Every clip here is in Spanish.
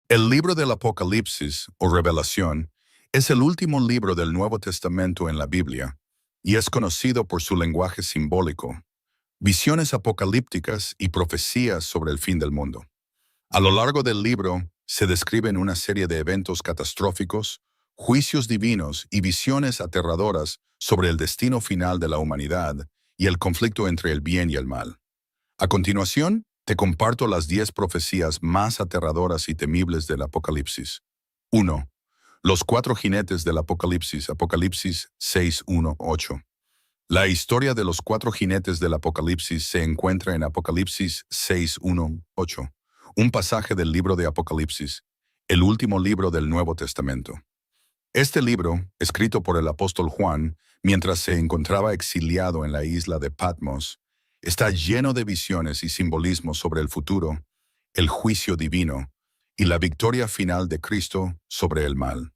El libro del Apocalipsis, o Revelación, es el último libro del Nuevo Testamento en la Biblia, y es conocido por su lenguaje simbólico, visiones apocalípticas y profecías sobre el fin del mundo. A lo largo del libro se describen una serie de eventos catastróficos, juicios divinos y visiones aterradoras sobre el destino final de la humanidad y el conflicto entre el bien y el mal. A continuación, te comparto las 10 profecías más aterradoras y temibles del Apocalipsis. 1. Los 4 jinetes del Apocalipsis, Apocalipsis 6:1-8. La historia de los 4 jinetes del Apocalipsis se encuentra en Apocalipsis 6:1-8, un pasaje del libro de Apocalipsis, el último libro del Nuevo Testamento. Este libro, escrito por el apóstol Juan, mientras se encontraba exiliado en la isla de Patmos, está lleno de visiones y simbolismos sobre el futuro, el juicio divino y la victoria final de Cristo sobre el mal.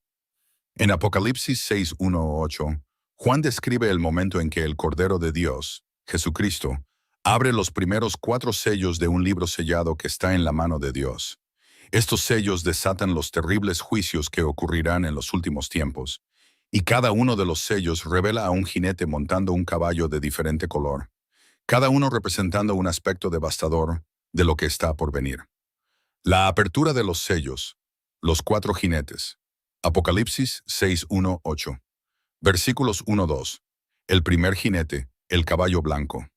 En Apocalipsis 6:1-8, Juan describe el momento en que el Cordero de Dios, Jesucristo, abre los primeros 4 sellos de un libro sellado que está en la mano de Dios. Estos sellos desatan los terribles juicios que ocurrirán en los últimos tiempos, y cada uno de los sellos revela a un jinete montando un caballo de diferente color, cada uno representando un aspecto devastador de lo que está por venir. La apertura de los sellos, los 4 jinetes. Apocalipsis 6:1-8. Versículos 1-2. El primer jinete, el caballo blanco.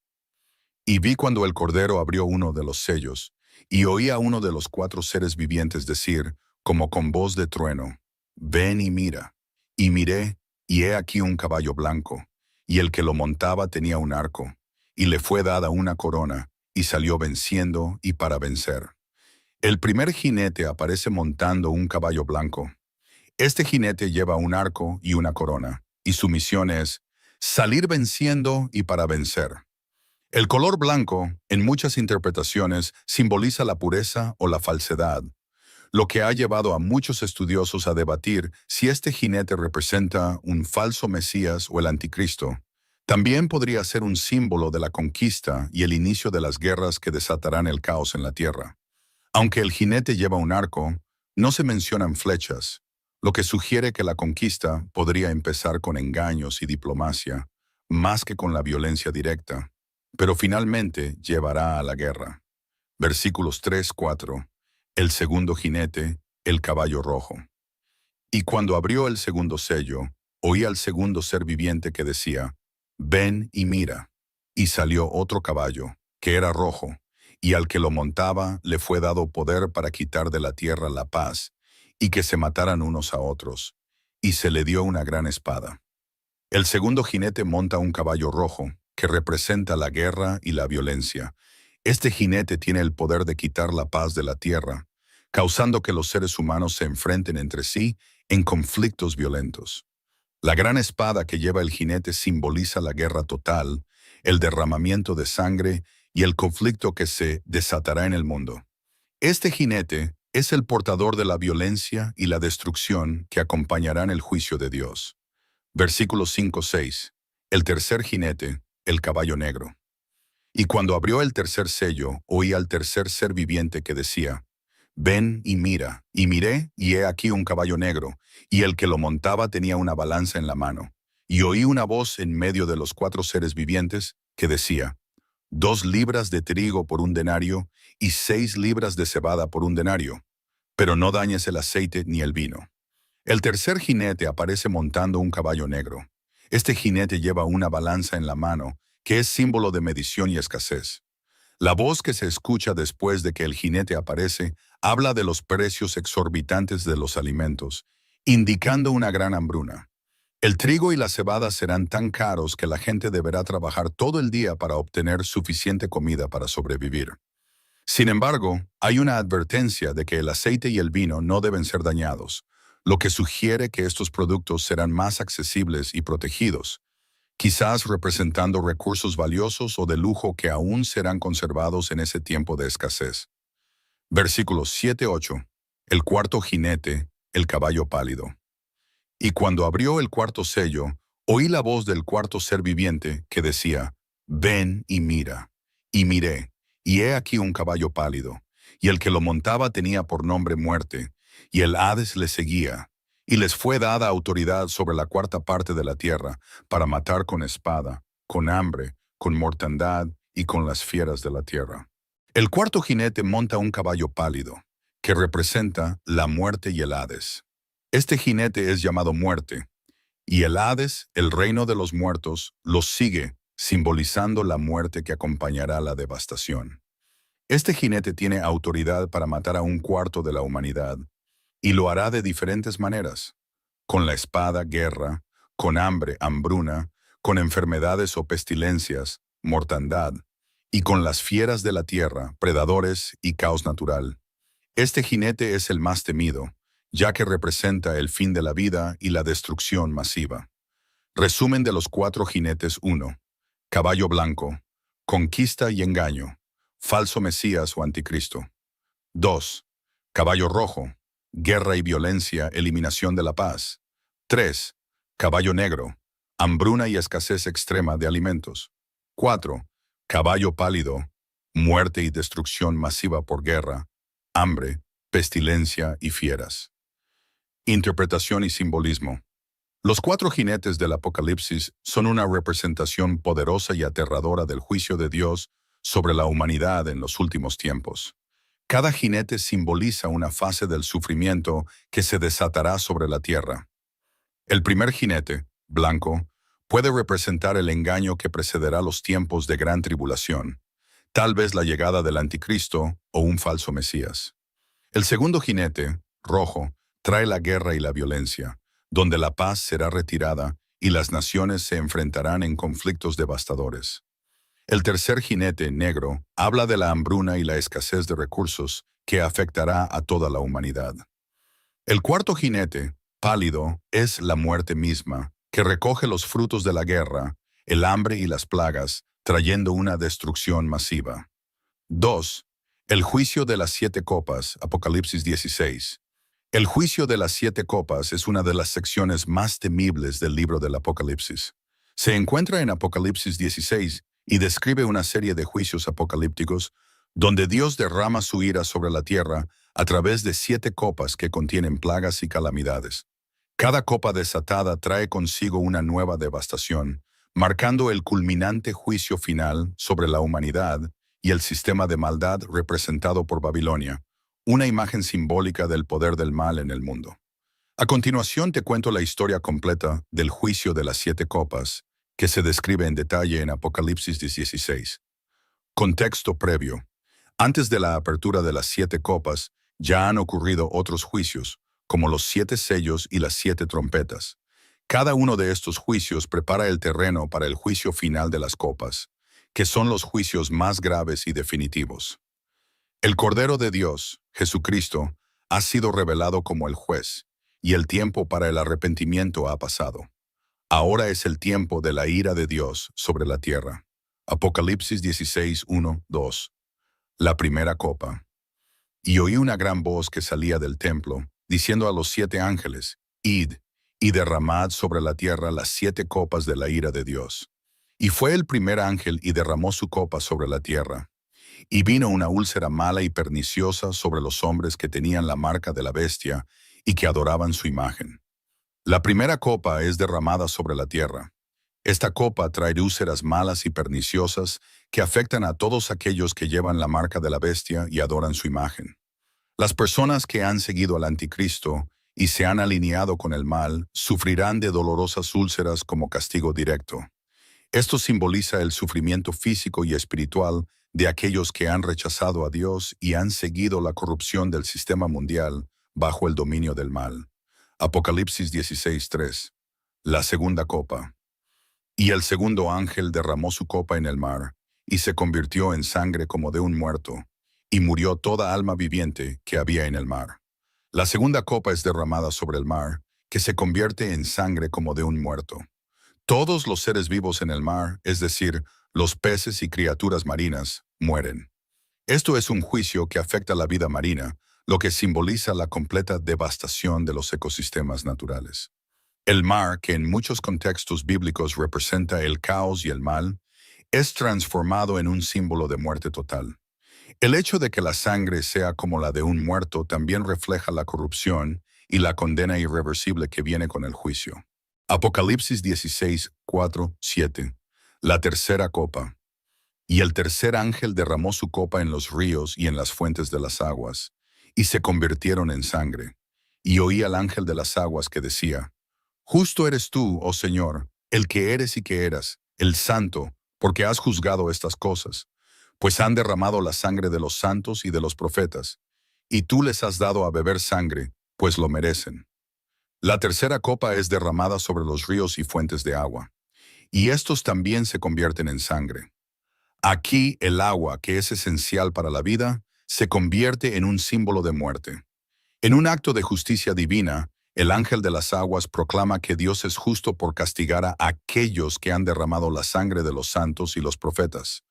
Y vi cuando el Cordero abrió uno de los sellos, y oí a uno de los 4 seres vivientes decir, como con voz de trueno, «Ven y mira». Y miré, y he aquí un caballo blanco, y el que lo montaba tenía un arco, y le fue dada una corona, y salió venciendo y para vencer. El primer jinete aparece montando un caballo blanco. Este jinete lleva un arco y una corona, y su misión es salir venciendo y para vencer. El color blanco, en muchas interpretaciones, simboliza la pureza o la falsedad, lo que ha llevado a muchos estudiosos a debatir si este jinete representa un falso Mesías o el Anticristo. También podría ser un símbolo de la conquista y el inicio de las guerras que desatarán el caos en la tierra. Aunque el jinete lleva un arco, no se mencionan flechas, lo que sugiere que la conquista podría empezar con engaños y diplomacia, más que con la violencia directa, pero finalmente llevará a la guerra. Versículos 3-4. El segundo jinete, el caballo rojo. Y cuando abrió el segundo sello, oí al segundo ser viviente que decía, «Ven y mira». Y salió otro caballo, que era rojo, y al que lo montaba le fue dado poder para quitar de la tierra la paz, y que se mataran unos a otros, y se le dio una gran espada. El segundo jinete monta un caballo rojo, que representa la guerra y la violencia. Este jinete tiene el poder de quitar la paz de la tierra, causando que los seres humanos se enfrenten entre sí en conflictos violentos. La gran espada que lleva el jinete simboliza la guerra total, el derramamiento de sangre y el conflicto que se desatará en el mundo. Este jinete es el portador de la violencia y la destrucción que acompañarán el juicio de Dios. Versículos 5-6. El tercer jinete, el caballo negro. Y cuando abrió el tercer sello, oí al tercer ser viviente que decía, «Ven y mira». Y miré, y he aquí un caballo negro, y el que lo montaba tenía una balanza en la mano. Y oí una voz en medio de los 4 seres vivientes que decía, 2 libras de trigo por un denario, y 6 libras de cebada por un denario, pero no dañes el aceite ni el vino. El tercer jinete aparece montando un caballo negro. Este jinete lleva una balanza en la mano, que es símbolo de medición y escasez. La voz que se escucha después de que el jinete aparece habla de los precios exorbitantes de los alimentos, indicando una gran hambruna. El trigo y la cebada serán tan caros que la gente deberá trabajar todo el día para obtener suficiente comida para sobrevivir. Sin embargo, hay una advertencia de que el aceite y el vino no deben ser dañados, lo que sugiere que estos productos serán más accesibles y protegidos, quizás representando recursos valiosos o de lujo que aún serán conservados en ese tiempo de escasez. Versículos 7-8. El cuarto jinete, el caballo pálido. Y cuando abrió el cuarto sello, oí la voz del cuarto ser viviente que decía, «Ven y mira». Y miré, y he aquí un caballo pálido, y el que lo montaba tenía por nombre Muerte, y el Hades les seguía, y les fue dada autoridad sobre la cuarta parte de la tierra para matar con espada, con hambre, con mortandad y con las fieras de la tierra. El cuarto jinete monta un caballo pálido, que representa la muerte y el Hades. Este jinete es llamado Muerte, y el Hades, el reino de los muertos, los sigue, simbolizando la muerte que acompañará la devastación. Este jinete tiene autoridad para matar a un cuarto de la humanidad, y lo hará de diferentes maneras: con la espada, guerra; con hambre, hambruna; con enfermedades o pestilencias, mortandad; y con las fieras de la tierra, predadores y caos natural. Este jinete es el más temido, ya que representa el fin de la vida y la destrucción masiva. Resumen de los cuatro jinetes: 1. Caballo blanco, conquista y engaño, falso Mesías o anticristo. 2. Caballo rojo, guerra y violencia, eliminación de la paz. 3. Caballo negro, hambruna y escasez extrema de alimentos. 4. Caballo pálido, muerte y destrucción masiva por guerra, hambre, pestilencia y fieras. Interpretación y simbolismo. Los cuatro jinetes del Apocalipsis son una representación poderosa y aterradora del juicio de Dios sobre la humanidad en los últimos tiempos. Cada jinete simboliza una fase del sufrimiento que se desatará sobre la tierra. El primer jinete, blanco, puede representar el engaño que precederá los tiempos de gran tribulación, tal vez la llegada del anticristo o un falso Mesías. El segundo jinete, rojo, trae la guerra y la violencia, donde la paz será retirada y las naciones se enfrentarán en conflictos devastadores. El tercer jinete, negro, habla de la hambruna y la escasez de recursos que afectará a toda la humanidad. El cuarto jinete, pálido, es la muerte misma, que recoge los frutos de la guerra, el hambre y las plagas, trayendo una destrucción masiva. 2. El juicio de las 7 copas, Apocalipsis 16. El juicio de las 7 copas es una de las secciones más temibles del libro del Apocalipsis. Se encuentra en Apocalipsis 16 y describe una serie de juicios apocalípticos donde Dios derrama su ira sobre la tierra a través de 7 copas que contienen plagas y calamidades. Cada copa desatada trae consigo una nueva devastación, marcando el culminante juicio final sobre la humanidad y el sistema de maldad representado por Babilonia, una imagen simbólica del poder del mal en el mundo. A continuación te cuento la historia completa del juicio de las 7 copas, que se describe en detalle en Apocalipsis 16. Contexto previo. Antes de la apertura de las 7 copas, ya han ocurrido otros juicios, como los 7 sellos y las 7 trompetas. Cada uno de estos juicios prepara el terreno para el juicio final de las copas, que son los juicios más graves y definitivos. El Cordero de Dios, Jesucristo, ha sido revelado como el juez, y el tiempo para el arrepentimiento ha pasado. Ahora es el tiempo de la ira de Dios sobre la tierra. Apocalipsis 16, 1, 2. La primera copa. Y oí una gran voz que salía del templo, diciendo a los 7 ángeles: Id, y derramad sobre la tierra las 7 copas de la ira de Dios. Y fue el primer ángel y derramó su copa sobre la tierra. Y vino una úlcera mala y perniciosa sobre los hombres que tenían la marca de la bestia y que adoraban su imagen. La primera copa es derramada sobre la tierra. Esta copa trae úlceras malas y perniciosas que afectan a todos aquellos que llevan la marca de la bestia y adoran su imagen. Las personas que han seguido al anticristo y se han alineado con el mal sufrirán de dolorosas úlceras como castigo directo. Esto simboliza el sufrimiento físico y espiritual de aquellos que han rechazado a Dios y han seguido la corrupción del sistema mundial bajo el dominio del mal. Apocalipsis 16:3. La segunda copa. Y el segundo ángel derramó su copa en el mar, y se convirtió en sangre como de un muerto, y murió toda alma viviente que había en el mar. La segunda copa es derramada sobre el mar, que se convierte en sangre como de un muerto. Todos los seres vivos en el mar, es decir, los peces y criaturas marinas, mueren. Esto es un juicio que afecta la vida marina, lo que simboliza la completa devastación de los ecosistemas naturales. El mar, que en muchos contextos bíblicos representa el caos y el mal, es transformado en un símbolo de muerte total. El hecho de que la sangre sea como la de un muerto también refleja la corrupción y la condena irreversible que viene con el juicio. Apocalipsis 16, 4, 7. La tercera copa. Y el tercer ángel derramó su copa en los ríos y en las fuentes de las aguas, y se convirtieron en sangre. Y oí al ángel de las aguas que decía, Justo eres tú, oh Señor, el que eres y que eras, el santo, porque has juzgado estas cosas, pues han derramado la sangre de los santos y de los profetas, y tú les has dado a beber sangre, pues lo merecen. La tercera copa es derramada sobre los ríos y fuentes de agua, y estos también se convierten en sangre. Aquí el agua, que es esencial para la vida, se convierte en un símbolo de muerte. En un acto de justicia divina, el ángel de las aguas proclama que Dios es justo por castigar a aquellos que han derramado la sangre de los santos y los profetas.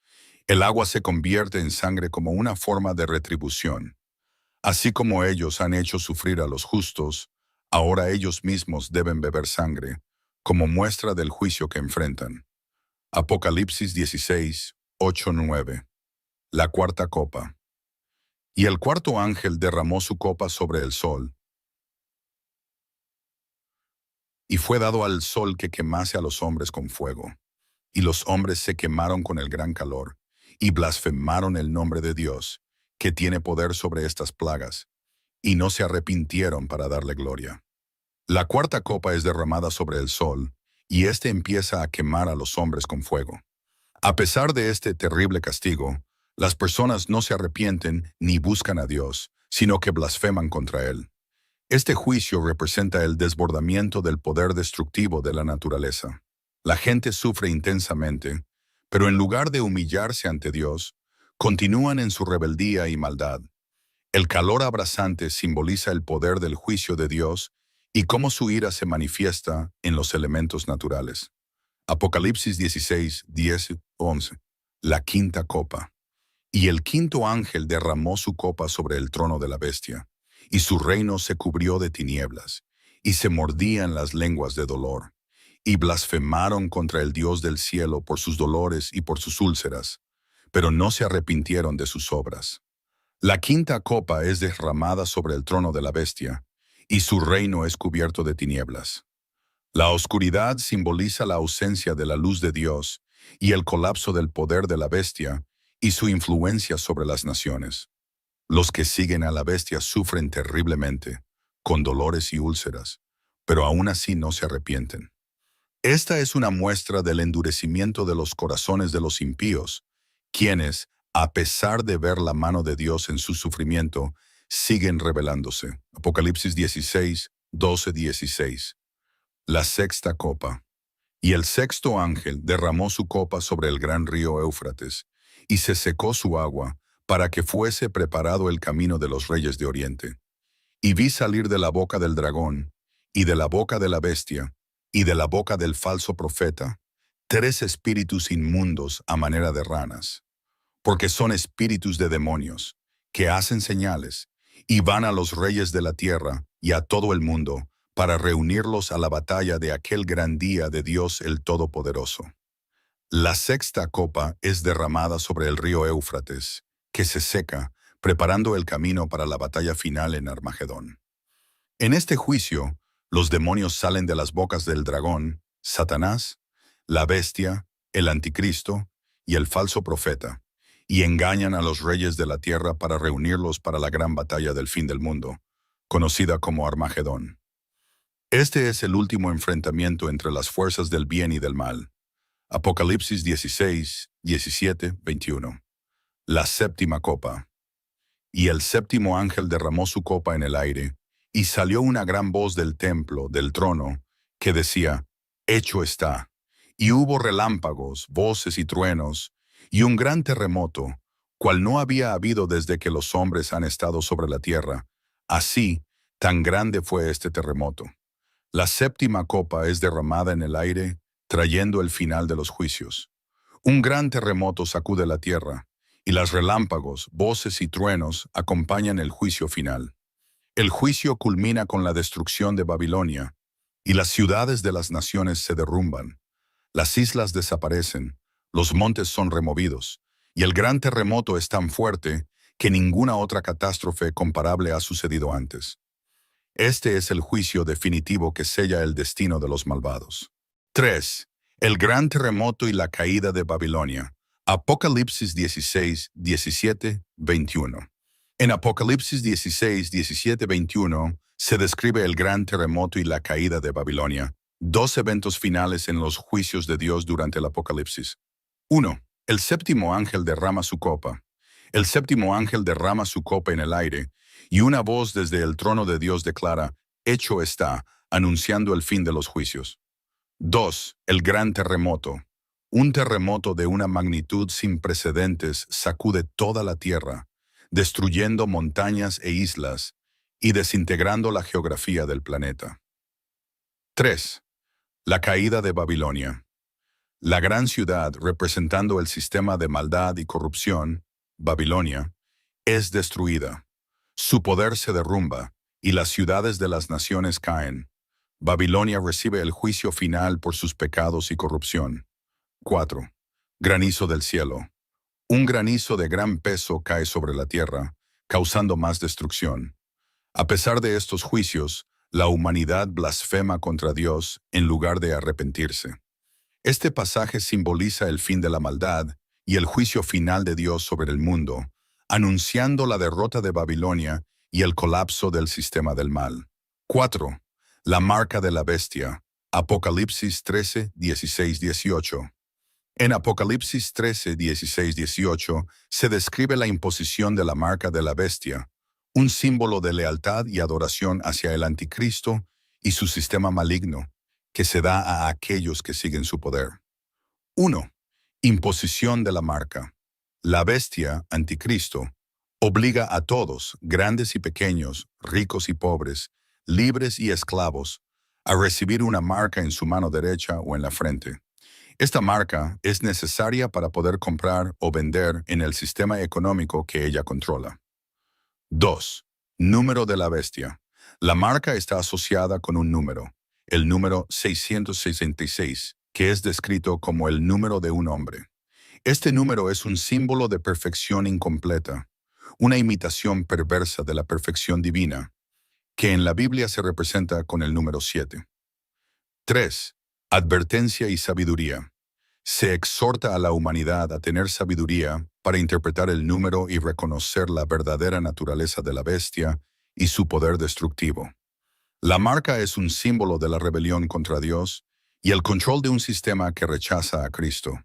El agua se convierte en sangre como una forma de retribución. Así como ellos han hecho sufrir a los justos, ahora ellos mismos deben beber sangre, como muestra del juicio que enfrentan. Apocalipsis 16, 8, 9. La cuarta copa. Y el cuarto ángel derramó su copa sobre el sol, y fue dado al sol que quemase a los hombres con fuego. Y los hombres se quemaron con el gran calor, y blasfemaron el nombre de Dios, que tiene poder sobre estas plagas, y no se arrepintieron para darle gloria. La cuarta copa es derramada sobre el sol, y éste empieza a quemar a los hombres con fuego. A pesar de este terrible castigo, las personas no se arrepienten ni buscan a Dios, sino que blasfeman contra Él. Este juicio representa el desbordamiento del poder destructivo de la naturaleza. La gente sufre intensamente, pero en lugar de humillarse ante Dios, continúan en su rebeldía y maldad. El calor abrasante simboliza el poder del juicio de Dios y cómo su ira se manifiesta en los elementos naturales. Apocalipsis 16, 10, 11. La quinta copa. Y el quinto ángel derramó su copa sobre el trono de la bestia, y su reino se cubrió de tinieblas, y se mordían las lenguas de dolor, y blasfemaron contra el Dios del cielo por sus dolores y por sus úlceras, pero no se arrepintieron de sus obras. La quinta copa es derramada sobre el trono de la bestia, y su reino es cubierto de tinieblas. La oscuridad simboliza la ausencia de la luz de Dios y el colapso del poder de la bestia y su influencia sobre las naciones. Los que siguen a la bestia sufren terriblemente, con dolores y úlceras, pero aún así no se arrepienten. Esta es una muestra del endurecimiento de los corazones de los impíos, quienes, a pesar de ver la mano de Dios en su sufrimiento, siguen rebelándose. Apocalipsis 16, 12, 16. La sexta copa. Y el sexto ángel derramó su copa sobre el gran río Éufrates, y se secó su agua, para que fuese preparado el camino de los reyes de Oriente. Y vi salir de la boca del dragón, y de la boca de la bestia, y de la boca del falso profeta, 3 espíritus inmundos a manera de ranas, porque son espíritus de demonios, que hacen señales, y van a los reyes de la tierra y a todo el mundo, para reunirlos a la batalla de aquel gran día de Dios el Todopoderoso. La sexta copa es derramada sobre el río Éufrates, que se seca, preparando el camino para la batalla final en Armagedón. En este juicio, los demonios salen de las bocas del dragón, Satanás, la bestia, el anticristo y el falso profeta, y engañan a los reyes de la tierra para reunirlos para la gran batalla del fin del mundo, conocida como Armagedón. Este es el último enfrentamiento entre las fuerzas del bien y del mal. Apocalipsis 16, 17, 21. La séptima copa. Y el séptimo ángel derramó su copa en el aire, y salió una gran voz del templo, del trono, que decía, Hecho está. Y hubo relámpagos, voces y truenos, y un gran terremoto, cual no había habido desde que los hombres han estado sobre la tierra. Así, tan grande fue este terremoto. La séptima copa es derramada en el aire, trayendo el final de los juicios. Un gran terremoto sacude la tierra, y las relámpagos, voces y truenos acompañan el juicio final. El juicio culmina con la destrucción de Babilonia, y las ciudades de las naciones se derrumban. Las islas desaparecen, los montes son removidos, y el gran terremoto es tan fuerte que ninguna otra catástrofe comparable ha sucedido antes. Este es el juicio definitivo que sella el destino de los malvados. 3. El gran terremoto y la caída de Babilonia. Apocalipsis 16, 17, 21. En Apocalipsis 16, 17, 21 se describe el gran terremoto y la caída de Babilonia, dos eventos finales en los juicios de Dios durante el Apocalipsis. 1. El séptimo ángel derrama su copa. El séptimo ángel derrama su copa en el aire, y una voz desde el trono de Dios declara, «Hecho está», anunciando el fin de los juicios. 2. El gran terremoto. Un terremoto de una magnitud sin precedentes sacude toda la tierra, destruyendo montañas e islas y desintegrando la geografía del planeta. 3. La caída de Babilonia. La gran ciudad, representando el sistema de maldad y corrupción, Babilonia, es destruida. Su poder se derrumba y las ciudades de las naciones caen. Babilonia recibe el juicio final por sus pecados y corrupción. 4. Granizo del cielo. Un granizo de gran peso cae sobre la tierra, causando más destrucción. A pesar de estos juicios, la humanidad blasfema contra Dios en lugar de arrepentirse. Este pasaje simboliza el fin de la maldad y el juicio final de Dios sobre el mundo, anunciando la derrota de Babilonia y el colapso del sistema del mal. 4. La marca de la bestia. Apocalipsis 13, 16, 18. En Apocalipsis 13, 16, 18 se describe la imposición de la marca de la bestia, un símbolo de lealtad y adoración hacia el anticristo y su sistema maligno, que se da a aquellos que siguen su poder. 1. Imposición de la marca. La bestia, anticristo, obliga a todos, grandes y pequeños, ricos y pobres, libres y esclavos, a recibir una marca en su mano derecha o en la frente. Esta marca es necesaria para poder comprar o vender en el sistema económico que ella controla. 2. Número de la bestia. La marca está asociada con un número, el número 666, que es descrito como el número de un hombre. Este número es un símbolo de perfección incompleta, una imitación perversa de la perfección divina, que en la Biblia se representa con el número 7. 3. Advertencia y sabiduría. Se exhorta a la humanidad a tener sabiduría para interpretar el número y reconocer la verdadera naturaleza de la bestia y su poder destructivo. La marca es un símbolo de la rebelión contra Dios y el control de un sistema que rechaza a Cristo.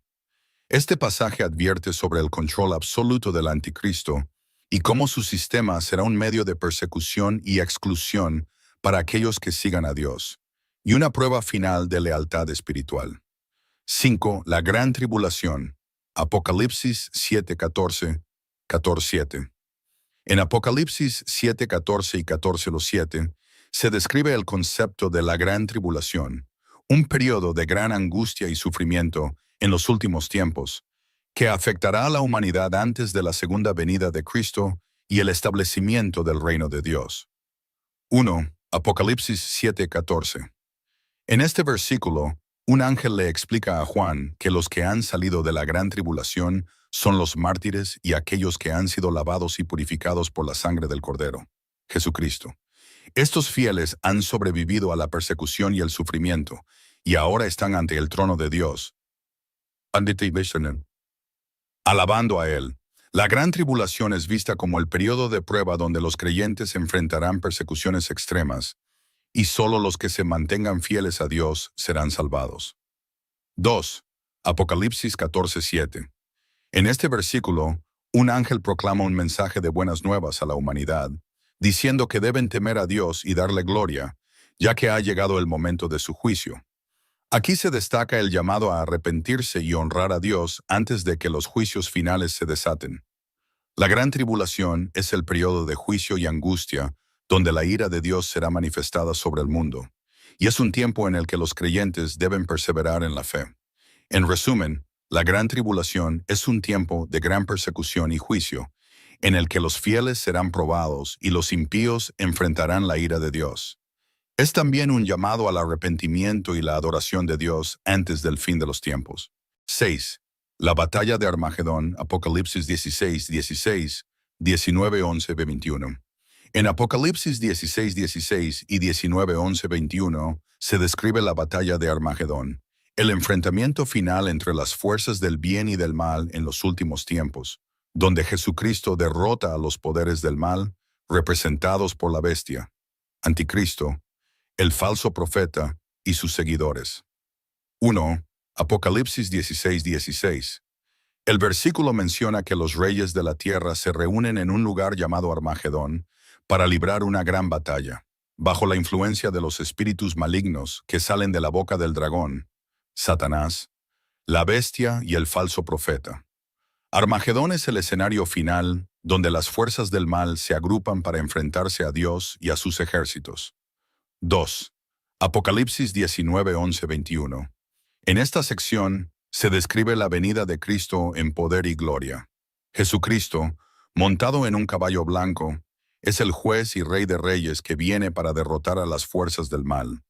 Este pasaje advierte sobre el control absoluto del anticristo y cómo su sistema será un medio de persecución y exclusión para aquellos que sigan a Dios, y una prueba final de lealtad espiritual. 5. La gran tribulación. Apocalipsis 7, 14, 14:7. En Apocalipsis 7, 14 y 14:7 se describe el concepto de la gran tribulación, un periodo de gran angustia y sufrimiento en los últimos tiempos, que afectará a la humanidad antes de la segunda venida de Cristo y el establecimiento del reino de Dios. 1. Apocalipsis 7, 14. En este versículo, un ángel le explica a Juan que los que han salido de la gran tribulación son los mártires y aquellos que han sido lavados y purificados por la sangre del Cordero, Jesucristo. Estos fieles han sobrevivido a la persecución y el sufrimiento, y ahora están ante el trono de Dios, alabando a Él. La gran tribulación es vista como el periodo de prueba donde los creyentes enfrentarán persecuciones extremas, y solo los que se mantengan fieles a Dios serán salvados. 2. Apocalipsis 14:7. En este versículo, un ángel proclama un mensaje de buenas nuevas a la humanidad, diciendo que deben temer a Dios y darle gloria, ya que ha llegado el momento de su juicio. Aquí se destaca el llamado a arrepentirse y honrar a Dios antes de que los juicios finales se desaten. La gran tribulación es el periodo de juicio y angustia donde la ira de Dios será manifestada sobre el mundo, y es un tiempo en el que los creyentes deben perseverar en la fe. En resumen, la gran tribulación es un tiempo de gran persecución y juicio, en el que los fieles serán probados y los impíos enfrentarán la ira de Dios. Es también un llamado al arrepentimiento y la adoración de Dios antes del fin de los tiempos. 6. La batalla de Armagedón, Apocalipsis 16, 16, 19, 11, 21. En Apocalipsis 16, 16 y 19, 11, 21 se describe la batalla de Armagedón, el enfrentamiento final entre las fuerzas del bien y del mal en los últimos tiempos, donde Jesucristo derrota a los poderes del mal, representados por la bestia, Anticristo, el falso profeta y sus seguidores. 1. Apocalipsis 16, 16. El versículo menciona que los reyes de la tierra se reúnen en un lugar llamado Armagedón para librar una gran batalla, bajo la influencia de los espíritus malignos que salen de la boca del dragón, Satanás, la bestia y el falso profeta. Armagedón es el escenario final donde las fuerzas del mal se agrupan para enfrentarse a Dios y a sus ejércitos. 2. Apocalipsis 19, 11, 21. En esta sección se describe la venida de Cristo en poder y gloria. Jesucristo, montado en un caballo blanco, es el juez y rey de reyes que viene para derrotar a las fuerzas del mal.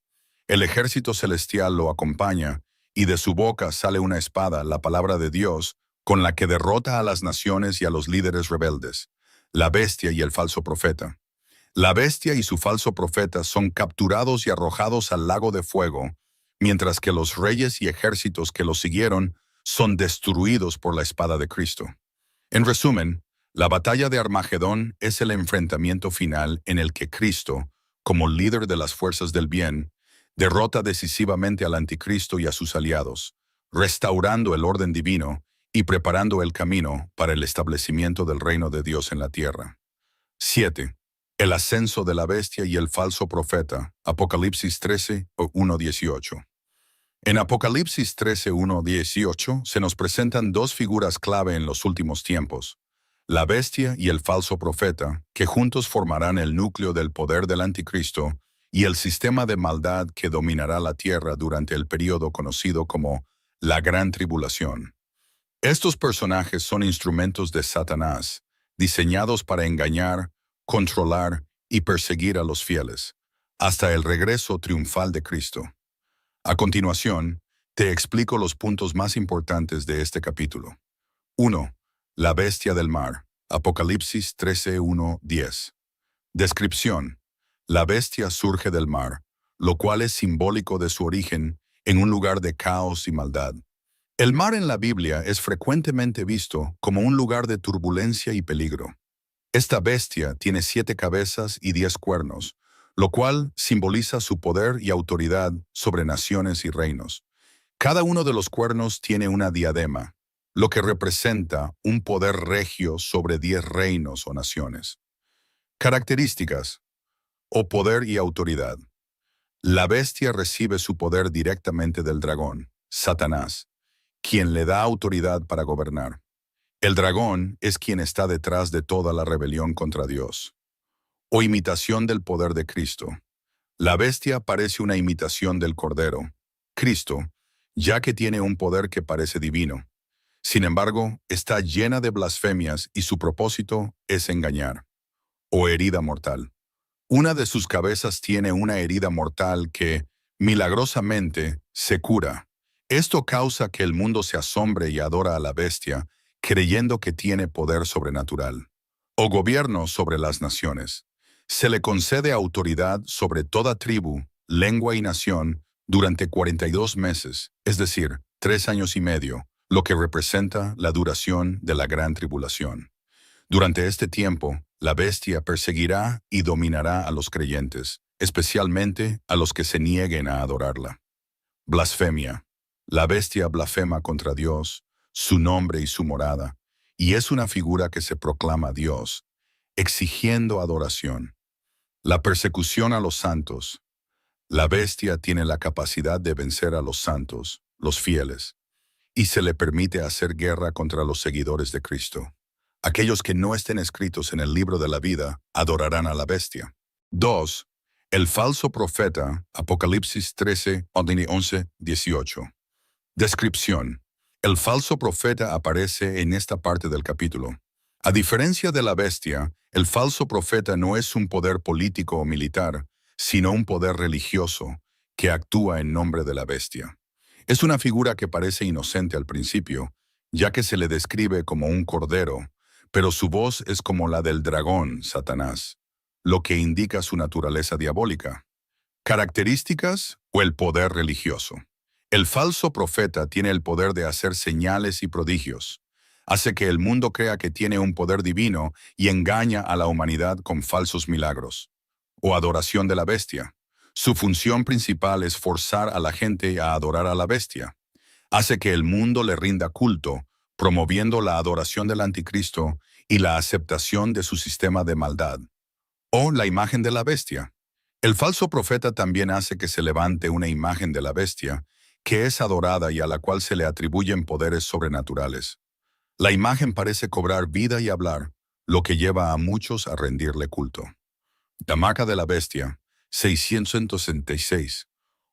El ejército celestial lo acompaña y de su boca sale una espada, la palabra de Dios, con la que derrota a las naciones y a los líderes rebeldes, la bestia y el falso profeta. La bestia y su falso profeta son capturados y arrojados al lago de fuego, mientras que los reyes y ejércitos que los siguieron son destruidos por la espada de Cristo. En resumen, la batalla de Armagedón es el enfrentamiento final en el que Cristo, como líder de las fuerzas del bien, derrota decisivamente al anticristo y a sus aliados, restaurando el orden divino y preparando el camino para el establecimiento del reino de Dios en la tierra. 7. El ascenso de la bestia y el falso profeta, Apocalipsis 13, 1, 18. En Apocalipsis 13, 1, 18 se nos presentan dos figuras clave en los últimos tiempos, la bestia y el falso profeta, que juntos formarán el núcleo del poder del anticristo y el sistema de maldad que dominará la tierra durante el período conocido como la Gran Tribulación. Estos personajes son instrumentos de Satanás, diseñados para engañar, controlar y perseguir a los fieles, hasta el regreso triunfal de Cristo. A continuación, te explico los puntos más importantes de este capítulo. 1. La bestia del mar. Apocalipsis 13, 1, 10. Descripción. La bestia surge del mar, lo cual es simbólico de su origen en un lugar de caos y maldad. El mar en la Biblia es frecuentemente visto como un lugar de turbulencia y peligro. Esta bestia tiene 7 cabezas y 10 cuernos, lo cual simboliza su poder y autoridad sobre naciones y reinos. Cada uno de los cuernos tiene una diadema, lo que representa un poder regio sobre 10 reinos o naciones. Características o poder y autoridad. La bestia recibe su poder directamente del dragón, Satanás, quien le da autoridad para gobernar. El dragón es quien está detrás de toda la rebelión contra Dios. O imitación del poder de Cristo. La bestia parece una imitación del Cordero, Cristo, ya que tiene un poder que parece divino. Sin embargo, está llena de blasfemias y su propósito es engañar. O herida mortal. Una de sus cabezas tiene una herida mortal que, milagrosamente, se cura. Esto causa que el mundo se asombre y adora a la bestia, creyendo que tiene poder sobrenatural. O gobierno sobre las naciones. Se le concede autoridad sobre toda tribu, lengua y nación durante 42 meses, es decir, 3 años y medio, lo que representa la duración de la gran tribulación. Durante este tiempo, la bestia perseguirá y dominará a los creyentes, especialmente a los que se nieguen a adorarla. Blasfemia. La bestia blasfema contra Dios, su nombre y su morada, y es una figura que se proclama Dios, exigiendo adoración. La persecución a los santos. La bestia tiene la capacidad de vencer a los santos, los fieles, y se le permite hacer guerra contra los seguidores de Cristo. Aquellos que no estén escritos en el libro de la vida adorarán a la bestia. 2. El falso profeta, Apocalipsis 13, 11, 18. Descripción. El falso profeta aparece en esta parte del capítulo. A diferencia de la bestia, el falso profeta no es un poder político o militar, sino un poder religioso que actúa en nombre de la bestia. Es una figura que parece inocente al principio, ya que se le describe como un cordero, pero su voz es como la del dragón, Satanás, lo que indica su naturaleza diabólica. Características o el poder religioso. El falso profeta tiene el poder de hacer señales y prodigios. Hace que el mundo crea que tiene un poder divino y engaña a la humanidad con falsos milagros. O adoración de la bestia. Su función principal es forzar a la gente a adorar a la bestia. Hace que el mundo le rinda culto, promoviendo la adoración del anticristo y la aceptación de su sistema de maldad. O la imagen de la bestia. El falso profeta también hace que se levante una imagen de la bestia, que es adorada y a la cual se le atribuyen poderes sobrenaturales. La imagen parece cobrar vida y hablar, lo que lleva a muchos a rendirle culto. La marca de la bestia, 666.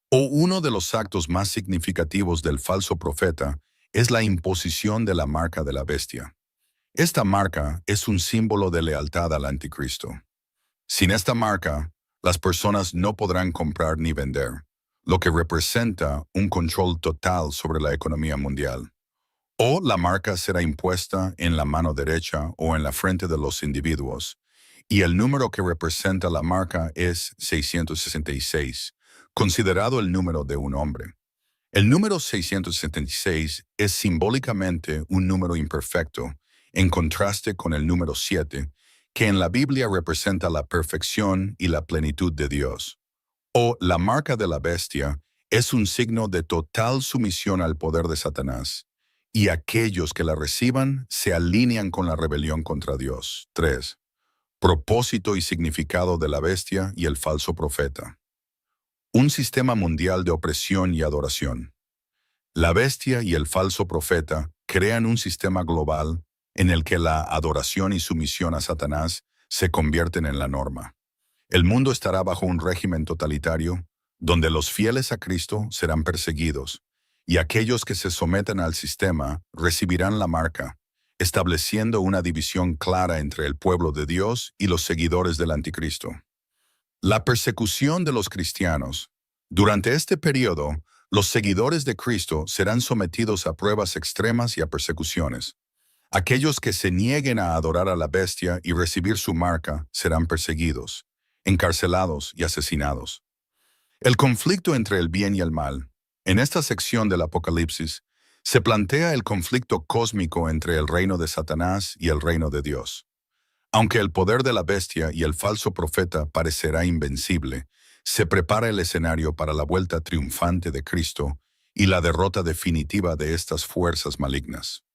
O uno de los actos más significativos del falso profeta es la imposición de la marca de la bestia. Esta marca es un símbolo de lealtad al anticristo. Sin esta marca, las personas no podrán comprar ni vender, lo que representa un control total sobre la economía mundial. O la marca será impuesta en la mano derecha o en la frente de los individuos, y el número que representa la marca es 666, considerado el número de un hombre. El número 666 es simbólicamente un número imperfecto, en contraste con el número 7, que en la Biblia representa la perfección y la plenitud de Dios. O la marca de la bestia es un signo de total sumisión al poder de Satanás, y aquellos que la reciban se alinean con la rebelión contra Dios. 3. Propósito y significado de la bestia y el falso profeta. Un sistema mundial de opresión y adoración. La bestia y el falso profeta crean un sistema global en el que la adoración y sumisión a Satanás se convierten en la norma. El mundo estará bajo un régimen totalitario, donde los fieles a Cristo serán perseguidos, y aquellos que se sometan al sistema recibirán la marca, estableciendo una división clara entre el pueblo de Dios y los seguidores del anticristo. La persecución de los cristianos. Durante este periodo, los seguidores de Cristo serán sometidos a pruebas extremas y a persecuciones. Aquellos que se nieguen a adorar a la bestia y recibir su marca serán perseguidos, encarcelados y asesinados. El conflicto entre el bien y el mal. En esta sección del Apocalipsis, se plantea el conflicto cósmico entre el reino de Satanás y el reino de Dios. Aunque el poder de la bestia y el falso profeta parecerá invencible, se prepara el escenario para la vuelta triunfante de Cristo y la derrota definitiva de estas fuerzas malignas.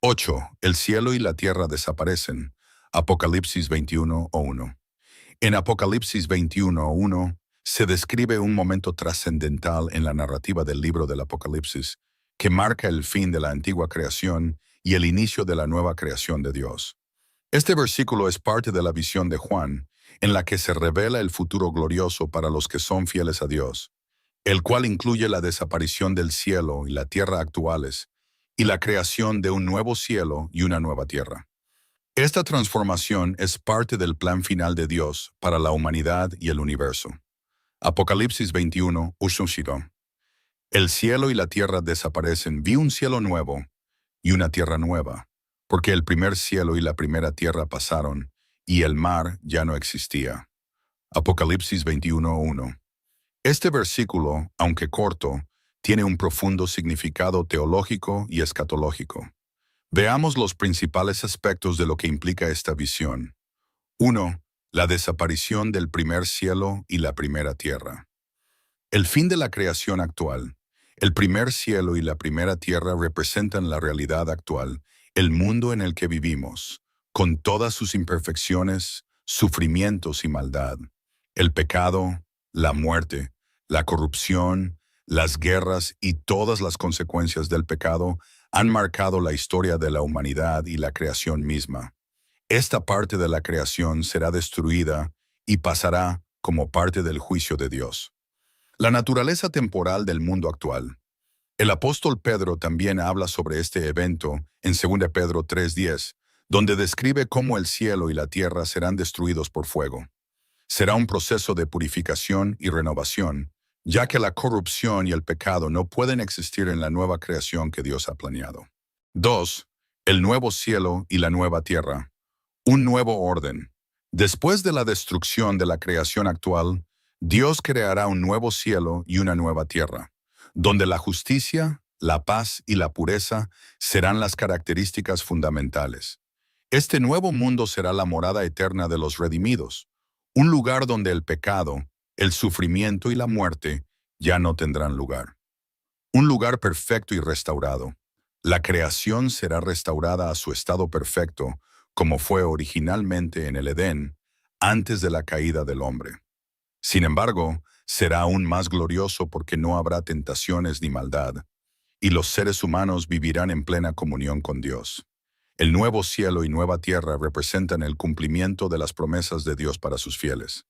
8. El cielo y la tierra desaparecen. Apocalipsis 21:1. En Apocalipsis 21:1 se describe un momento trascendental en la narrativa del libro del Apocalipsis, que marca el fin de la antigua creación y el inicio de la nueva creación de Dios. Este versículo es parte de la visión de Juan, en la que se revela el futuro glorioso para los que son fieles a Dios, el cual incluye la desaparición del cielo y la tierra actuales, y la creación de un nuevo cielo y una nueva tierra. Esta transformación es parte del plan final de Dios para la humanidad y el universo. Apocalipsis 21, Ushushido. El cielo y la tierra desaparecen. Vi un cielo nuevo y una tierra nueva, porque el primer cielo y la primera tierra pasaron, y el mar ya no existía. Apocalipsis 21:1. Este versículo, aunque corto, tiene un profundo significado teológico y escatológico. Veamos los principales aspectos de lo que implica esta visión. 1. La desaparición del primer cielo y la primera tierra. El fin de la creación actual. El primer cielo y la primera tierra representan la realidad actual, el mundo en el que vivimos, con todas sus imperfecciones, sufrimientos y maldad. El pecado, la muerte, la corrupción, las guerras y todas las consecuencias del pecado han marcado la historia de la humanidad y la creación misma. Esta parte de la creación será destruida y pasará como parte del juicio de Dios. La naturaleza temporal del mundo actual. El apóstol Pedro también habla sobre este evento en 2 Pedro 3:10, donde describe cómo el cielo y la tierra serán destruidos por fuego. Será un proceso de purificación y renovación, ya que la corrupción y el pecado no pueden existir en la nueva creación que Dios ha planeado. 2. El nuevo cielo y la nueva tierra. Un nuevo orden. Después de la destrucción de la creación actual, Dios creará un nuevo cielo y una nueva tierra, donde la justicia, la paz y la pureza serán las características fundamentales. Este nuevo mundo será la morada eterna de los redimidos, un lugar donde el pecado, el sufrimiento y la muerte ya no tendrán lugar. Un lugar perfecto y restaurado. La creación será restaurada a su estado perfecto, como fue originalmente en el Edén, antes de la caída del hombre. Sin embargo, será aún más glorioso porque no habrá tentaciones ni maldad, y los seres humanos vivirán en plena comunión con Dios. El nuevo cielo y nueva tierra representan el cumplimiento de las promesas de Dios para sus fieles.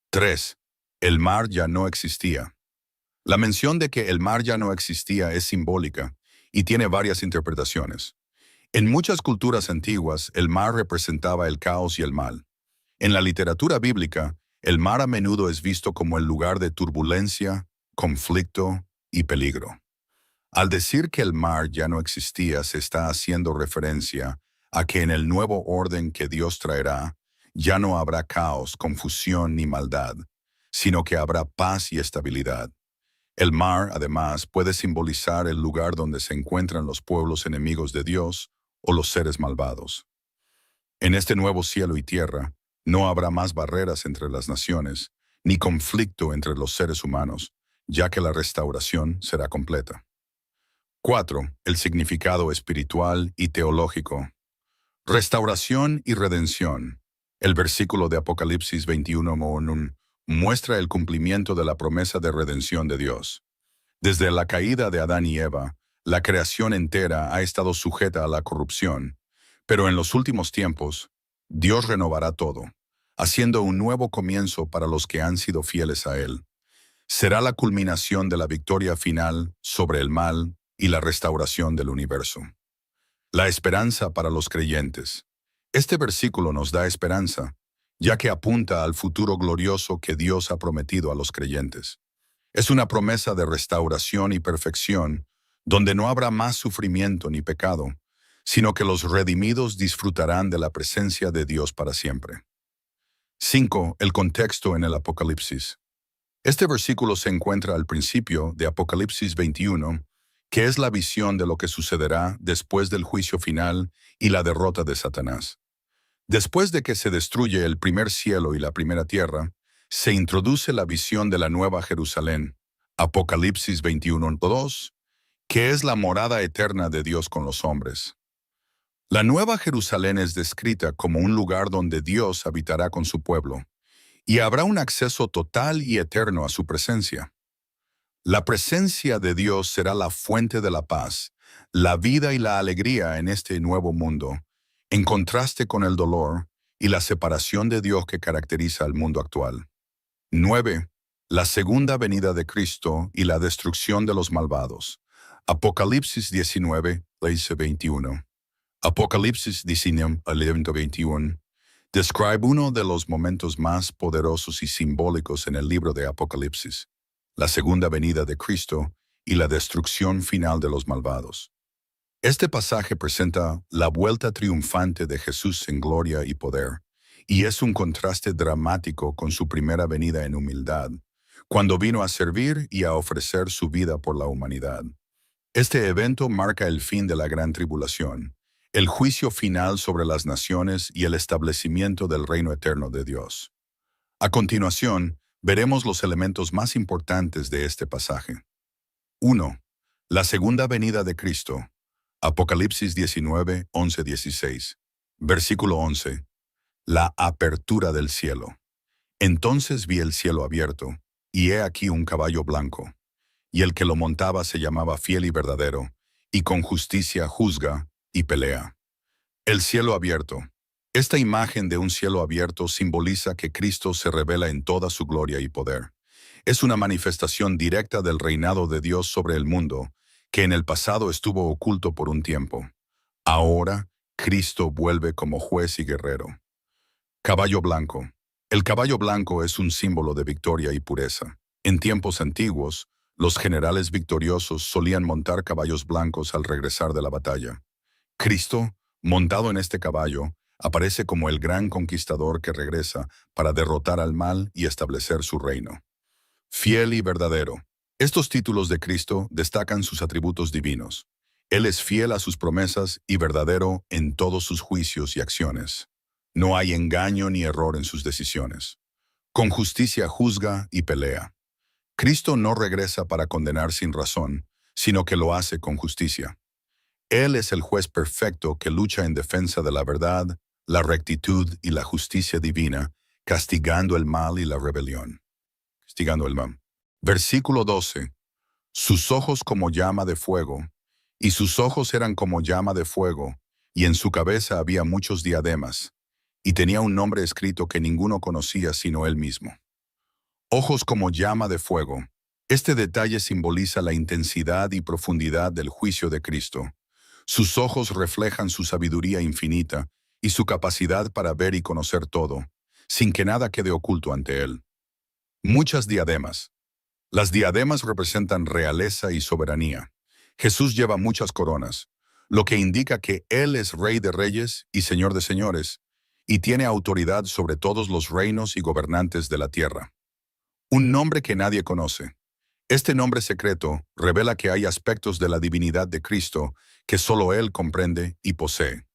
3. El mar ya no existía. La mención de que el mar ya no existía es simbólica y tiene varias interpretaciones. En muchas culturas antiguas, el mar representaba el caos y el mal. En la literatura bíblica, el mar a menudo es visto como el lugar de turbulencia, conflicto y peligro. Al decir que el mar ya no existía, se está haciendo referencia a que en el nuevo orden que Dios traerá, ya no habrá caos, confusión ni maldad, sino que habrá paz y estabilidad. El mar, además, puede simbolizar el lugar donde se encuentran los pueblos enemigos de Dios o los seres malvados. En este nuevo cielo y tierra, no habrá más barreras entre las naciones, ni conflicto entre los seres humanos, ya que la restauración será completa. 4. El significado espiritual y teológico. Restauración y redención. El versículo de Apocalipsis 21:1 muestra el cumplimiento de la promesa de redención de Dios. Desde la caída de Adán y Eva, la creación entera ha estado sujeta a la corrupción, pero en los últimos tiempos, Dios renovará todo, haciendo un nuevo comienzo para los que han sido fieles a Él. Será la culminación de la victoria final sobre el mal y la restauración del universo. La esperanza para los creyentes. Este versículo nos da esperanza, ya que apunta al futuro glorioso que Dios ha prometido a los creyentes. Es una promesa de restauración y perfección, donde no habrá más sufrimiento ni pecado, sino que los redimidos disfrutarán de la presencia de Dios para siempre. 5. El contexto en el Apocalipsis. Este versículo se encuentra al principio de Apocalipsis 21, que es la visión de lo que sucederá después del juicio final y la derrota de Satanás. Después de que se destruye el primer cielo y la primera tierra, se introduce la visión de la Nueva Jerusalén, Apocalipsis 21:2, que es la morada eterna de Dios con los hombres. La Nueva Jerusalén es descrita como un lugar donde Dios habitará con su pueblo, y habrá un acceso total y eterno a su presencia. La presencia de Dios será la fuente de la paz, la vida y la alegría en este nuevo mundo, en contraste con el dolor y la separación de Dios que caracteriza al mundo actual. 9. La segunda venida de Cristo y la destrucción de los malvados. Apocalipsis 19:21. Apocalipsis 19:21 describe uno de los momentos más poderosos y simbólicos en el libro de Apocalipsis, la segunda venida de Cristo y la destrucción final de los malvados. Este pasaje presenta la vuelta triunfante de Jesús en gloria y poder, y es un contraste dramático con su primera venida en humildad, cuando vino a servir y a ofrecer su vida por la humanidad. Este evento marca el fin de la gran tribulación, el juicio final sobre las naciones y el establecimiento del reino eterno de Dios. A continuación, veremos los elementos más importantes de este pasaje. 1. La segunda venida de Cristo. Apocalipsis 19:11-16. Versículo 11. La apertura del cielo. Entonces vi el cielo abierto, y he aquí un caballo blanco, y el que lo montaba se llamaba Fiel y Verdadero, y con justicia juzga y pelea. El cielo abierto. Esta imagen de un cielo abierto simboliza que Cristo se revela en toda su gloria y poder. Es una manifestación directa del reinado de Dios sobre el mundo, que en el pasado estuvo oculto por un tiempo. Ahora, Cristo vuelve como juez y guerrero. Caballo blanco. El caballo blanco es un símbolo de victoria y pureza. En tiempos antiguos, los generales victoriosos solían montar caballos blancos al regresar de la batalla. Cristo, montado en este caballo, aparece como el gran conquistador que regresa para derrotar al mal y establecer su reino. Fiel y verdadero. Estos títulos de Cristo destacan sus atributos divinos. Él es fiel a sus promesas y verdadero en todos sus juicios y acciones. No hay engaño ni error en sus decisiones. Con justicia juzga y pelea. Cristo no regresa para condenar sin razón, sino que lo hace con justicia. Él es el juez perfecto que lucha en defensa de la verdad, la rectitud y la justicia divina, castigando el mal y la rebelión. Castigando el mal. Versículo 12. Sus ojos como llama de fuego, y sus ojos eran como llama de fuego, y en su cabeza había muchos diademas, y tenía un nombre escrito que ninguno conocía sino él mismo. Ojos como llama de fuego. Este detalle simboliza la intensidad y profundidad del juicio de Cristo. Sus ojos reflejan su sabiduría infinita y su capacidad para ver y conocer todo, sin que nada quede oculto ante él. Muchas diademas. Las diademas representan realeza y soberanía. Jesús lleva muchas coronas, lo que indica que Él es Rey de Reyes y Señor de Señores, y tiene autoridad sobre todos los reinos y gobernantes de la tierra. Un nombre que nadie conoce. Este nombre secreto revela que hay aspectos de la divinidad de Cristo que solo Él comprende y posee.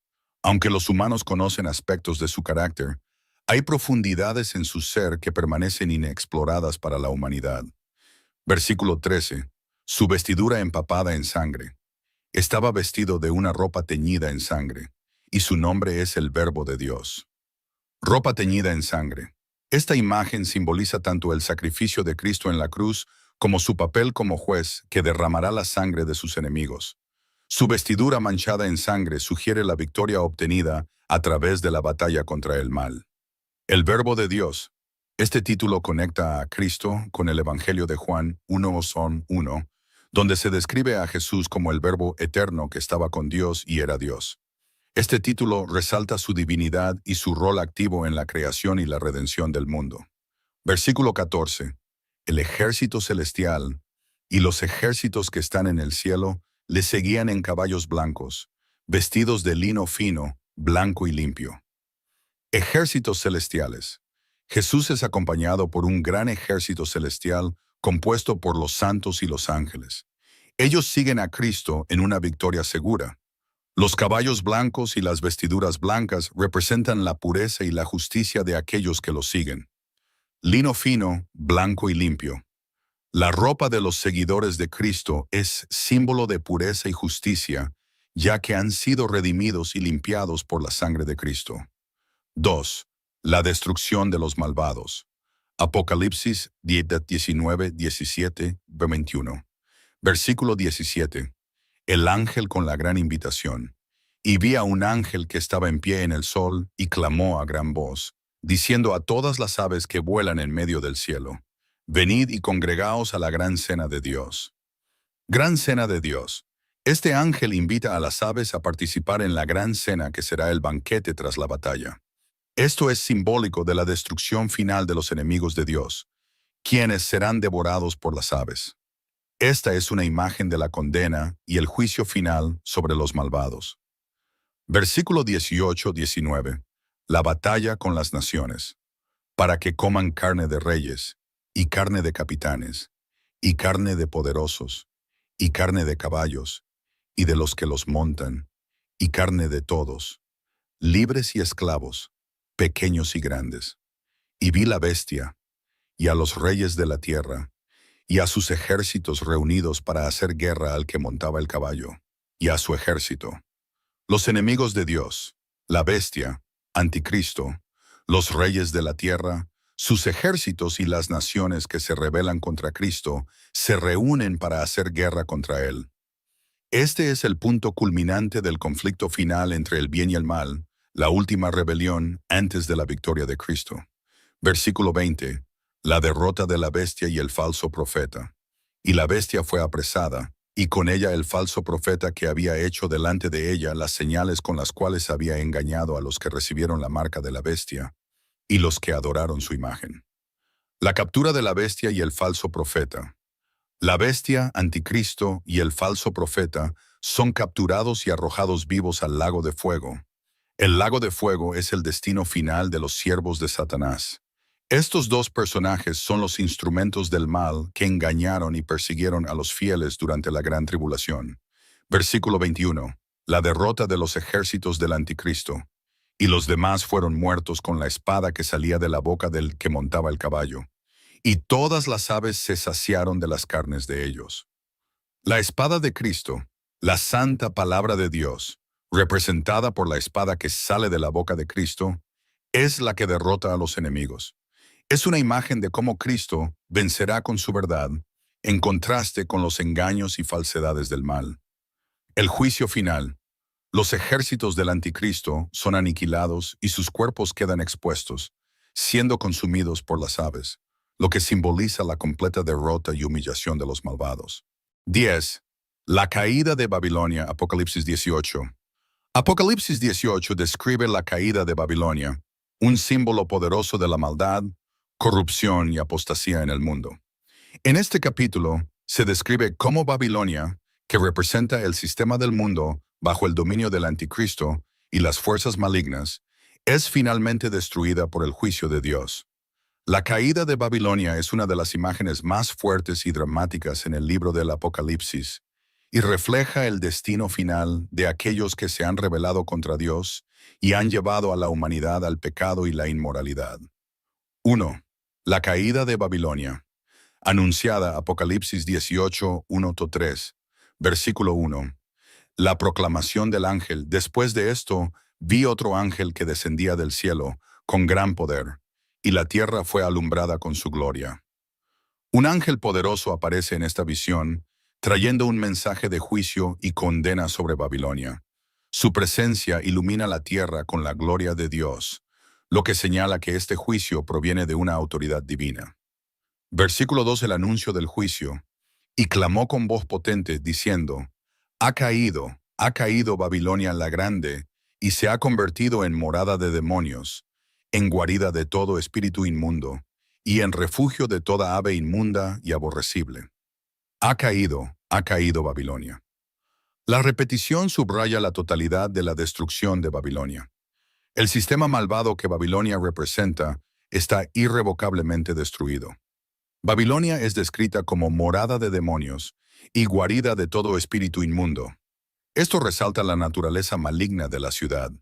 Aunque los humanos conocen aspectos de su carácter, hay profundidades en su ser que permanecen inexploradas para la humanidad. Versículo 13. Su vestidura empapada en sangre. Estaba vestido de una ropa teñida en sangre, y su nombre es el Verbo de Dios. Ropa teñida en sangre. Esta imagen simboliza tanto el sacrificio de Cristo en la cruz como su papel como juez que derramará la sangre de sus enemigos. Su vestidura manchada en sangre sugiere la victoria obtenida a través de la batalla contra el mal. El Verbo de Dios. Este título conecta a Cristo con el Evangelio de Juan 1:1, donde se describe a Jesús como el Verbo eterno que estaba con Dios y era Dios. Este título resalta su divinidad y su rol activo en la creación y la redención del mundo. Versículo 14. El ejército celestial y los ejércitos que están en el cielo le seguían en caballos blancos, vestidos de lino fino, blanco y limpio. Ejércitos celestiales. Jesús es acompañado por un gran ejército celestial compuesto por los santos y los ángeles. Ellos siguen a Cristo en una victoria segura. Los caballos blancos y las vestiduras blancas representan la pureza y la justicia de aquellos que los siguen. Lino fino, blanco y limpio. La ropa de los seguidores de Cristo es símbolo de pureza y justicia, ya que han sido redimidos y limpiados por la sangre de Cristo. 2. La destrucción de los malvados. Apocalipsis 19, 17, 21. Versículo 17. El ángel con la gran invitación. Y vi a un ángel que estaba en pie en el sol y clamó a gran voz, diciendo a todas las aves que vuelan en medio del cielo, venid y congregaos a la gran cena de Dios. Gran cena de Dios. Este ángel invita a las aves a participar en la gran cena que será el banquete tras la batalla. Esto es simbólico de la destrucción final de los enemigos de Dios, quienes serán devorados por las aves. Esta es una imagen de la condena y el juicio final sobre los malvados. Versículo 18-19. La batalla con las naciones, para que coman carne de reyes, y carne de capitanes, y carne de poderosos, y carne de caballos, y de los que los montan, y carne de todos, libres y esclavos, pequeños y grandes. Y vi la bestia, y a los reyes de la tierra, y a sus ejércitos reunidos para hacer guerra al que montaba el caballo, y a su ejército. Los enemigos de Dios, la bestia, Anticristo, los reyes de la tierra, sus ejércitos y las naciones que se rebelan contra Cristo, se reúnen para hacer guerra contra Él. Este es el punto culminante del conflicto final entre el bien y el mal, la última rebelión antes de la victoria de Cristo. Versículo 20. La derrota de la bestia y el falso profeta. Y la bestia fue apresada, y con ella el falso profeta que había hecho delante de ella las señales con las cuales había engañado a los que recibieron la marca de la bestia, y los que adoraron su imagen. La captura de la bestia y el falso profeta. La bestia, Anticristo y el falso profeta son capturados y arrojados vivos al lago de fuego. El lago de fuego es el destino final de los siervos de Satanás. Estos dos personajes son los instrumentos del mal que engañaron y persiguieron a los fieles durante la gran tribulación. Versículo 21. La derrota de los ejércitos del anticristo. Y los demás fueron muertos con la espada que salía de la boca del que montaba el caballo. Y todas las aves se saciaron de las carnes de ellos. La espada de Cristo, la santa palabra de Dios, representada por la espada que sale de la boca de Cristo, es la que derrota a los enemigos. Es una imagen de cómo Cristo vencerá con su verdad, en contraste con los engaños y falsedades del mal. El juicio final. Los ejércitos del anticristo son aniquilados y sus cuerpos quedan expuestos, siendo consumidos por las aves, lo que simboliza la completa derrota y humillación de los malvados. 10. La caída de Babilonia, Apocalipsis 18. Apocalipsis 18 describe la caída de Babilonia, un símbolo poderoso de la maldad, corrupción y apostasía en el mundo. En este capítulo se describe cómo Babilonia, que representa el sistema del mundo bajo el dominio del anticristo y las fuerzas malignas, es finalmente destruida por el juicio de Dios. La caída de Babilonia es una de las imágenes más fuertes y dramáticas en el libro del Apocalipsis y refleja el destino final de aquellos que se han rebelado contra Dios y han llevado a la humanidad al pecado y la inmoralidad. 1. La caída de Babilonia. Anunciada Apocalipsis 18, 1-3, versículo 1. La proclamación del ángel. Después de esto, vi otro ángel que descendía del cielo, con gran poder, y la tierra fue alumbrada con su gloria. Un ángel poderoso aparece en esta visión, trayendo un mensaje de juicio y condena sobre Babilonia. Su presencia ilumina la tierra con la gloria de Dios, lo que señala que este juicio proviene de una autoridad divina. Versículo 2. El anuncio del juicio. Y clamó con voz potente, diciendo, ha caído Babilonia la grande, y se ha convertido en morada de demonios, en guarida de todo espíritu inmundo, y en refugio de toda ave inmunda y aborrecible. Ha caído Babilonia. La repetición subraya la totalidad de la destrucción de Babilonia. El sistema malvado que Babilonia representa está irrevocablemente destruido. Babilonia es descrita como morada de demonios y guarida de todo espíritu inmundo. Esto resalta la naturaleza maligna de la ciudad.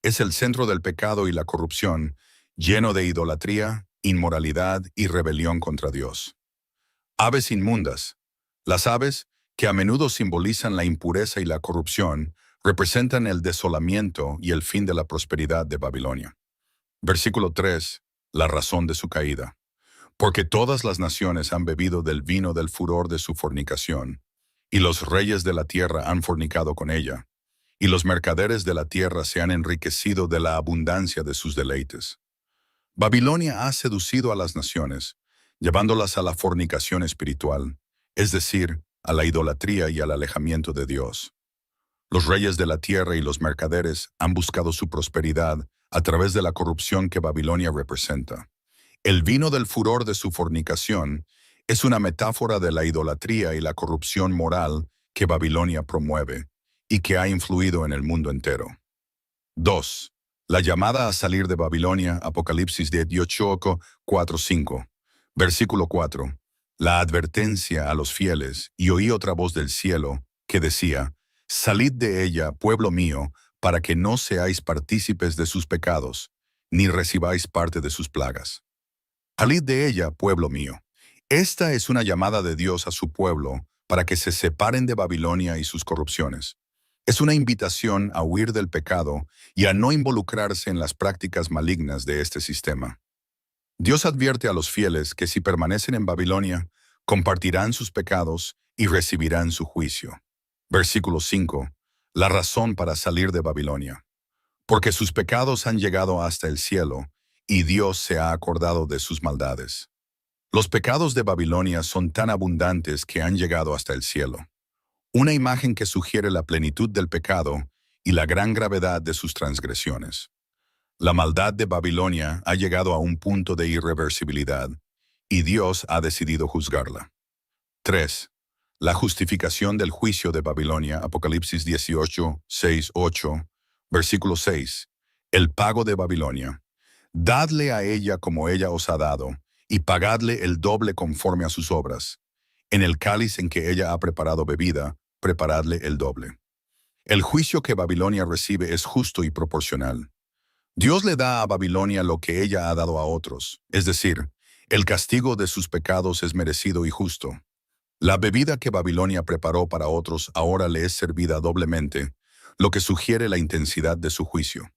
Es el centro del pecado y la corrupción, lleno de idolatría, inmoralidad y rebelión contra Dios. Aves inmundas. Las aves, que a menudo simbolizan la impureza y la corrupción, representan el desolamiento y el fin de la prosperidad de Babilonia. Versículo 3. La razón de su caída. Porque todas las naciones han bebido del vino del furor de su fornicación, y los reyes de la tierra han fornicado con ella, y los mercaderes de la tierra se han enriquecido de la abundancia de sus deleites. Babilonia ha seducido a las naciones, llevándolas a la fornicación espiritual, es decir, a la idolatría y al alejamiento de Dios. Los reyes de la tierra y los mercaderes han buscado su prosperidad a través de la corrupción que Babilonia representa. El vino del furor de su fornicación es una metáfora de la idolatría y la corrupción moral que Babilonia promueve y que ha influido en el mundo entero. 2. La llamada a salir de Babilonia, Apocalipsis 18, 4-5. Versículo 4. La advertencia a los fieles, y oí otra voz del cielo que decía, salid de ella, pueblo mío, para que no seáis partícipes de sus pecados, ni recibáis parte de sus plagas. Salid de ella, pueblo mío. Esta es una llamada de Dios a su pueblo para que se separen de Babilonia y sus corrupciones. Es una invitación a huir del pecado y a no involucrarse en las prácticas malignas de este sistema. Dios advierte a los fieles que si permanecen en Babilonia, compartirán sus pecados y recibirán su juicio. Versículo 5. La razón para salir de Babilonia. Porque sus pecados han llegado hasta el cielo, y Dios se ha acordado de sus maldades. Los pecados de Babilonia son tan abundantes que han llegado hasta el cielo. Una imagen que sugiere la plenitud del pecado y la gran gravedad de sus transgresiones. La maldad de Babilonia ha llegado a un punto de irreversibilidad, y Dios ha decidido juzgarla. 3. La justificación del juicio de Babilonia, Apocalipsis 18, 6, 8, versículo 6. El pago de Babilonia. Dadle a ella como ella os ha dado, y pagadle el doble conforme a sus obras. En el cáliz en que ella ha preparado bebida, preparadle el doble. El juicio que Babilonia recibe es justo y proporcional. Dios le da a Babilonia lo que ella ha dado a otros, es decir, el castigo de sus pecados es merecido y justo. La bebida que Babilonia preparó para otros ahora le es servida doblemente, lo que sugiere la intensidad de su juicio.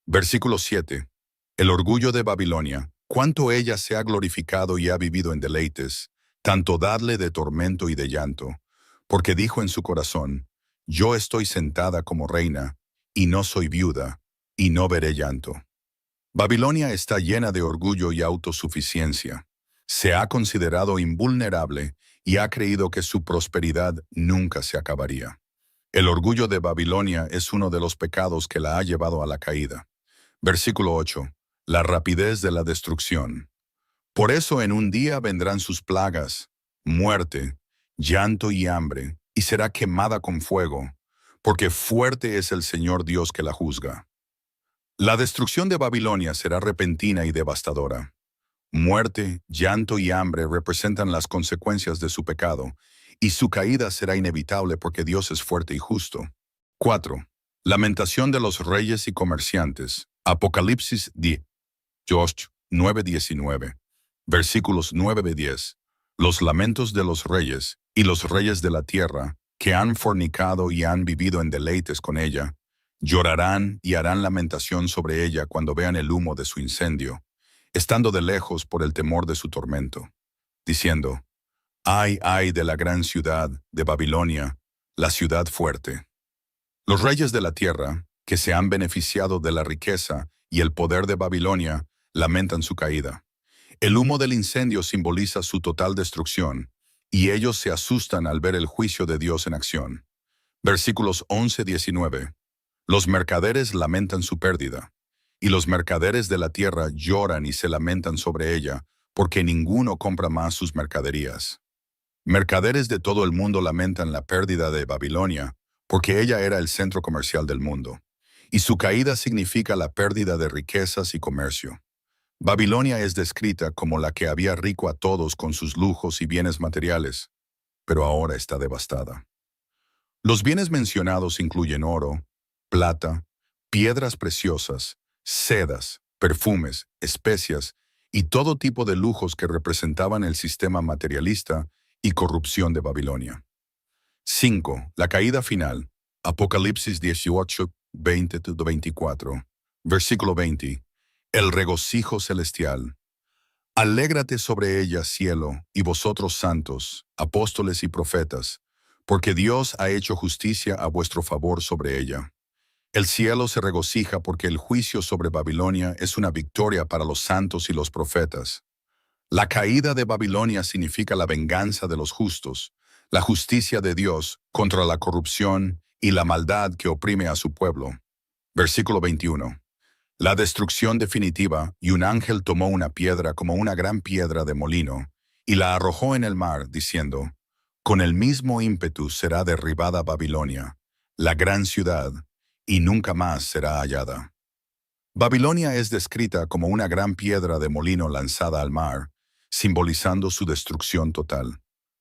Versículo 7. El orgullo de Babilonia, cuánto ella se ha glorificado y ha vivido en deleites, tanto dadle de tormento y de llanto, porque dijo en su corazón, yo estoy sentada como reina, y no soy viuda, y no veré llanto. Babilonia está llena de orgullo y autosuficiencia. Se ha considerado invulnerable y ha creído que su prosperidad nunca se acabaría. El orgullo de Babilonia es uno de los pecados que la ha llevado a la caída. Versículo 8. La rapidez de la destrucción. Por eso en un día vendrán sus plagas, muerte, llanto y hambre, y será quemada con fuego, porque fuerte es el Señor Dios que la juzga. La destrucción de Babilonia será repentina y devastadora. Muerte, llanto y hambre representan las consecuencias de su pecado, y su caída será inevitable porque Dios es fuerte y justo. 4. Lamentación de los reyes y comerciantes. Apocalipsis 10. 9:19. Versículos 9-10. Los lamentos de los reyes y los reyes de la tierra, que han fornicado y han vivido en deleites con ella, llorarán y harán lamentación sobre ella cuando vean el humo de su incendio, estando de lejos por el temor de su tormento, diciendo, ay de la gran ciudad de Babilonia, la ciudad fuerte. Los reyes de la tierra, que se han beneficiado de la riqueza y el poder de Babilonia, lamentan su caída. El humo del incendio simboliza su total destrucción, y ellos se asustan al ver el juicio de Dios en acción. Versículos 11-19. Los mercaderes lamentan su pérdida, y los mercaderes de la tierra lloran y se lamentan sobre ella, porque ninguno compra más sus mercaderías. Mercaderes de todo el mundo lamentan la pérdida de Babilonia, porque ella era el centro comercial del mundo, y su caída significa la pérdida de riquezas y comercio. Babilonia es descrita como la que había rico a todos con sus lujos y bienes materiales, pero ahora está devastada. Los bienes mencionados incluyen oro, plata, piedras preciosas, sedas, perfumes, especias y todo tipo de lujos que representaban el sistema materialista y corrupción de Babilonia. 5. La caída final. Apocalipsis 18, 20-24. Versículo 20. El regocijo celestial. Alégrate sobre ella, cielo, y vosotros santos, apóstoles y profetas, porque Dios ha hecho justicia a vuestro favor sobre ella. El cielo se regocija porque el juicio sobre Babilonia es una victoria para los santos y los profetas. La caída de Babilonia significa la venganza de los justos, la justicia de Dios contra la corrupción y la maldad que oprime a su pueblo. Versículo 21. La destrucción definitiva, y un ángel tomó una piedra como una gran piedra de molino, y la arrojó en el mar, diciendo, con el mismo ímpetu será derribada Babilonia, la gran ciudad, y nunca más será hallada. Babilonia es descrita como una gran piedra de molino lanzada al mar, simbolizando su destrucción total.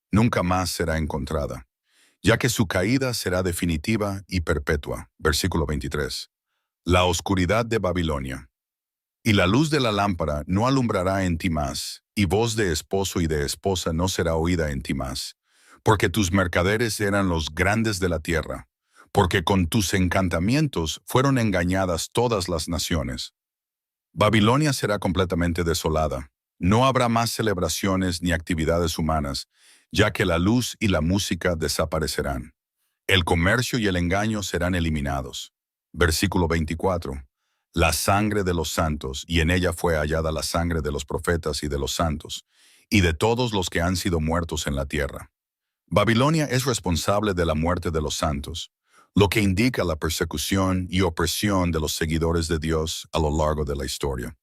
Nunca más será encontrada, ya que su caída será definitiva y perpetua. Versículo 23. La oscuridad de Babilonia. Y la luz de la lámpara no alumbrará en ti más, y voz de esposo y de esposa no será oída en ti más, porque tus mercaderes eran los grandes de la tierra, porque con tus encantamientos fueron engañadas todas las naciones. Babilonia será completamente desolada. No habrá más celebraciones ni actividades humanas, ya que la luz y la música desaparecerán. El comercio y el engaño serán eliminados. Versículo 24. La sangre de los santos, y en ella fue hallada la sangre de los profetas y de los santos, y de todos los que han sido muertos en la tierra. Babilonia es responsable de la muerte de los santos, lo que indica la persecución y opresión de los seguidores de Dios a lo largo de la historia.